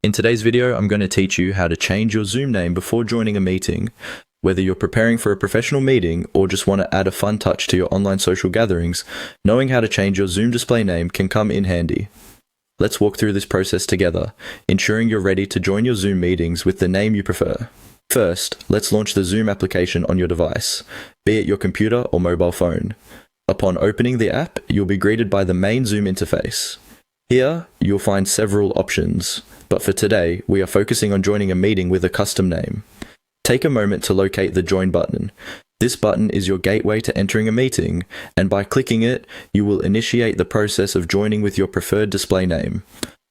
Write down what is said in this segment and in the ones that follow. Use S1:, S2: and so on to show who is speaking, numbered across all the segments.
S1: In today's video, I'm going to teach you how to change your Zoom name before joining a meeting. Whether you're preparing for a professional meeting or just want to add a fun touch to your online social gatherings, knowing how to change your Zoom display name can come in handy. Let's walk through this process together, ensuring you're ready to join your Zoom meetings with the name you prefer. First, let's launch the Zoom application on your device, be it your computer or mobile phone. Upon opening the app, you'll be greeted by the main Zoom interface. Here, you'll find several options, but for today, we are focusing on joining a meeting with a custom name. Take a moment to locate the Join button. This button is your gateway to entering a meeting, and by clicking it, you will initiate the process of joining with your preferred display name.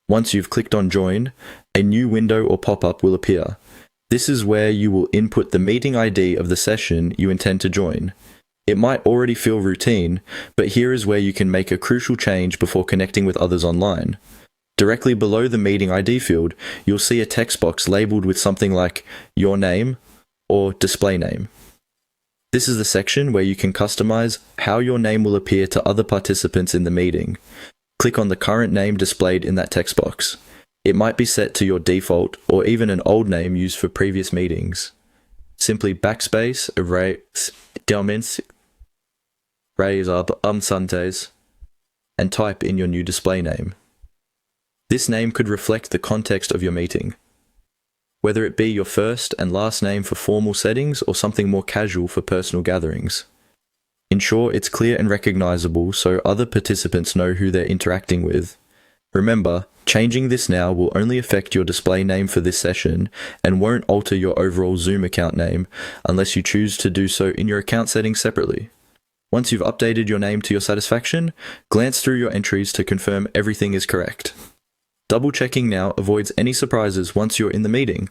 S1: Once you've clicked on Join, a new window or pop-up will appear. This is where you will input the meeting ID of the session you intend to join. It might already feel routine, but here is where you can make a crucial change before connecting with others online. Directly below the meeting ID field, you'll see a text box labeled with something like your name or display name. This is the section where you can customize how your name will appear to other participants in the meeting. Click on the current name displayed in that text box. It might be set to your default or even an old name used for previous meetings. Simply backspace, erase, raise up Sundays, and type in your new display name. This name could reflect the context of your meeting, whether it be your first and last name for formal settings or something more casual for personal gatherings. Ensure it's clear and recognizable so other participants know who they're interacting with. Remember, changing this now will only affect your display name for this session and won't alter your overall Zoom account name unless you choose to do so in your account settings separately. Once you've updated your name to your satisfaction, glance through your entries to confirm everything is correct. Double-checking now avoids any surprises once you're in the meeting.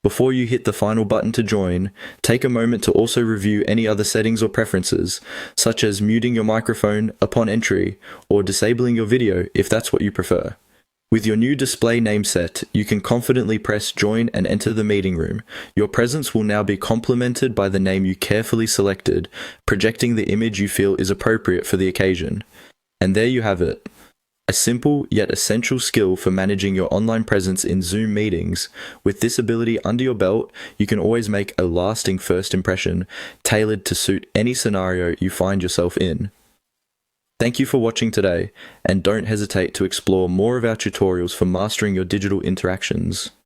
S1: Before you hit the final button to join, take a moment to also review any other settings or preferences, such as muting your microphone upon entry or disabling your video if that's what you prefer. With your new display name set, you can confidently press join and enter the meeting room. Your presence will now be complemented by the name you carefully selected, projecting the image you feel is appropriate for the occasion. And there you have it. A simple yet essential skill for managing your online presence in Zoom meetings. With this ability under your belt, you can always make a lasting first impression, tailored to suit any scenario you find yourself in. Thank you for watching today, and don't hesitate to explore more of our tutorials for mastering your digital interactions.